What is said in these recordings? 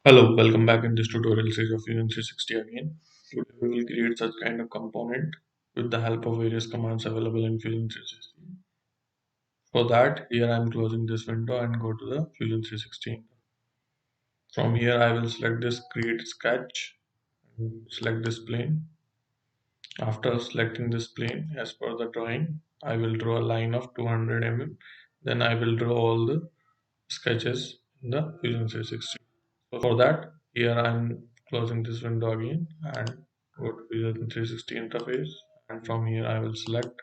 Hello, welcome back in this tutorial series of Fusion 360 again. Today we will create such kind of component with the help of various commands available in Fusion 360. For that, here I am closing this window and go to the Fusion 360. From here I will select this create sketch and select this plane. After selecting this plane as per the drawing, I will draw a line of 200 mm. Then I will draw all the sketches in the Fusion 360. So for that, here I'm closing this window again and go to Fusion 360 interface. And from here, I will select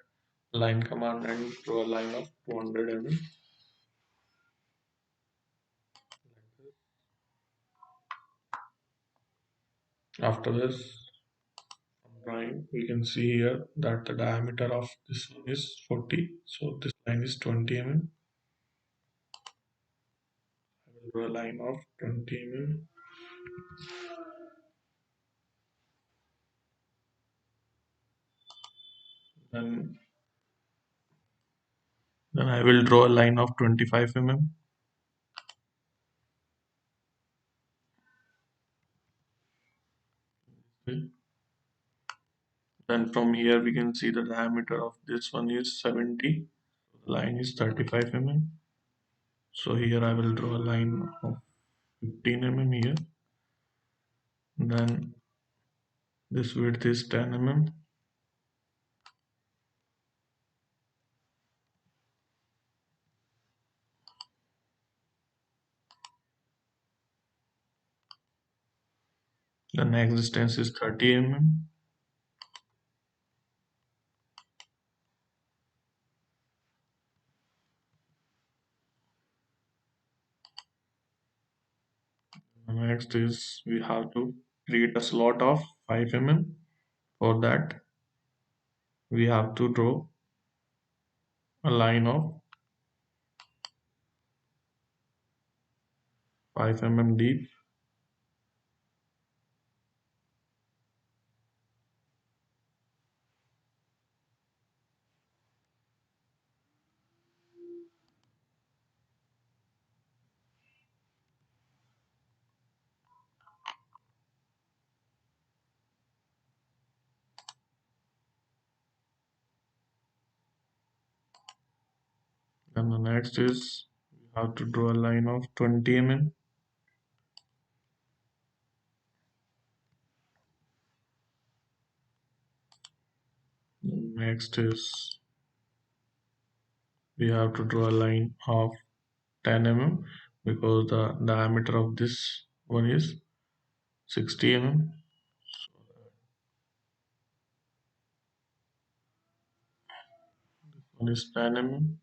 line command and draw a line of 200 mm. After this, from drawing, we can see here that the diameter of this one is 40. So this line is 20 mm. I will draw a line of 20 mm. Then, then I will draw a line of 25 mm. Then from here we can see the diameter of this one is 70. The line is 35 mm. So here I will draw a line of 15 mm here. Then this width is 10 mm. The next distance is 30 mm. The next is we have to create a slot of 5 mm. For that we have to draw a line of 5 mm deep. And the next is we have to draw a line of 20 mm. Next is we have to draw a line of 10 mm because the diameter of this one is 60 mm. One is 10 mm.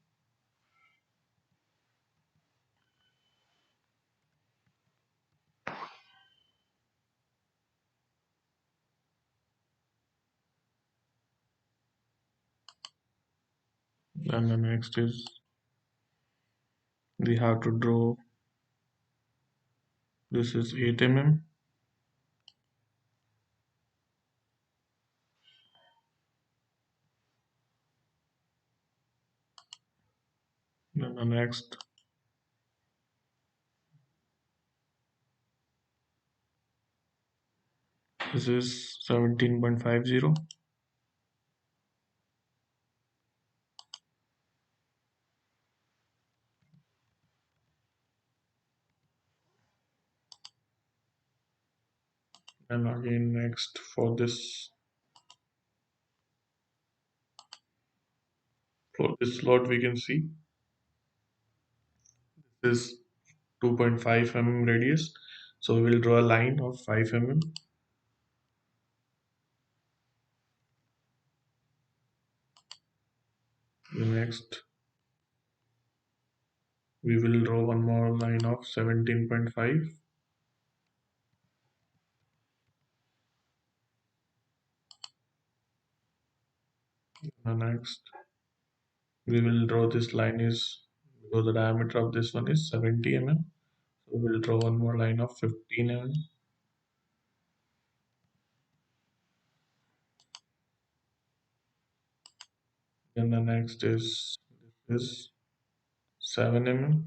And the next is we have to draw this is 8 mm. Then the next this is 17.50. And again next for this slot we can see this is 2.5 mm radius. So we will draw a line of 5 mm. The next we will draw one more line of 17.5. The next we will draw this line is because the diameter of this one is 70 mm. So we will draw one more line of 15 mm. Then the next is this is 7 mm.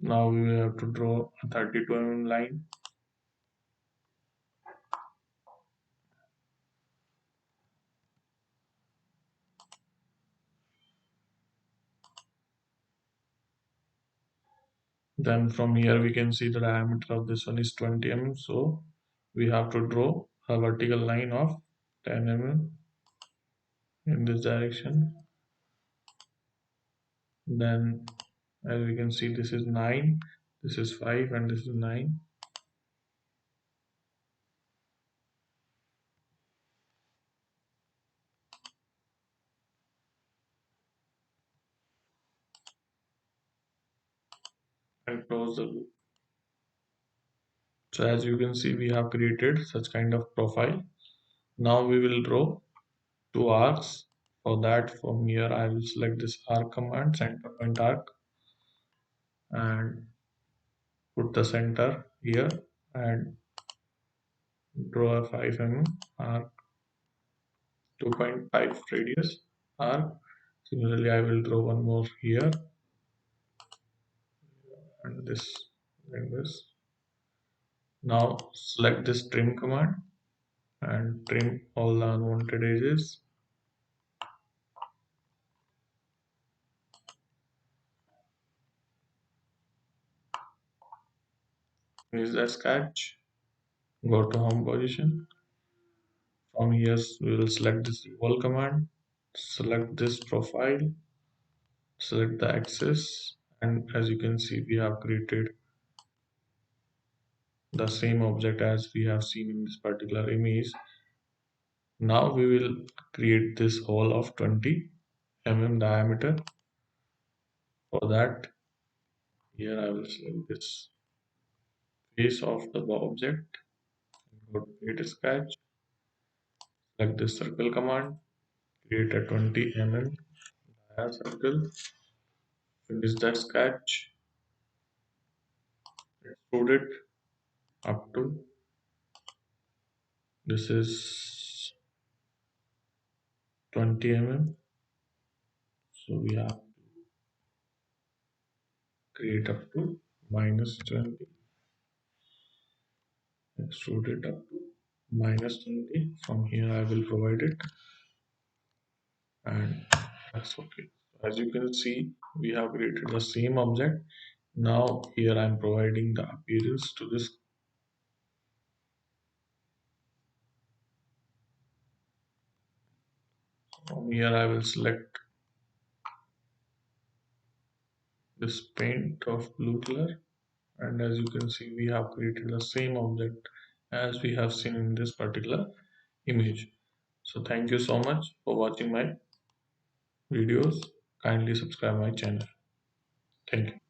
Now we will have to draw a 32 line. Then from here we can see the diameter of this one is 20 mm. So we have to draw a vertical line of 10 mm in this direction. Then as we can see, this is 9, this is 5, and this is 9. And close the loop. So as you can see, we have created such kind of profile. Now we will draw two arcs. For that, from here I will select this arc command, center point arc, and put the center here and draw a 5 mm arc, 2.5 radius arc. Similarly, I will draw one more here and this like this. Now select this trim command and trim all the unwanted edges. Finish the sketch. Go to home position. From here, we will select this Revolve command. Select this profile. Select the axis, and as you can see, we have created the same object as we have seen in this particular image. Now we will create this hole of 20 mm diameter. For that, here I will select this face of the object. Go to create a sketch. Select this circle command. Create a 20 mm circle. Finish the sketch. Extrude it up to this is 20 mm. So we have to create up to -20. Extrude it up to -20. From here I will provide it, and that's okay. As you can see, we have created the same object. Now here I am providing the appearance to this. From here I will select this paint of blue color, and as you can see, we have created the same object as we have seen in this particular image. So thank you so much for watching my videos. Kindly subscribe my channel. Thank you.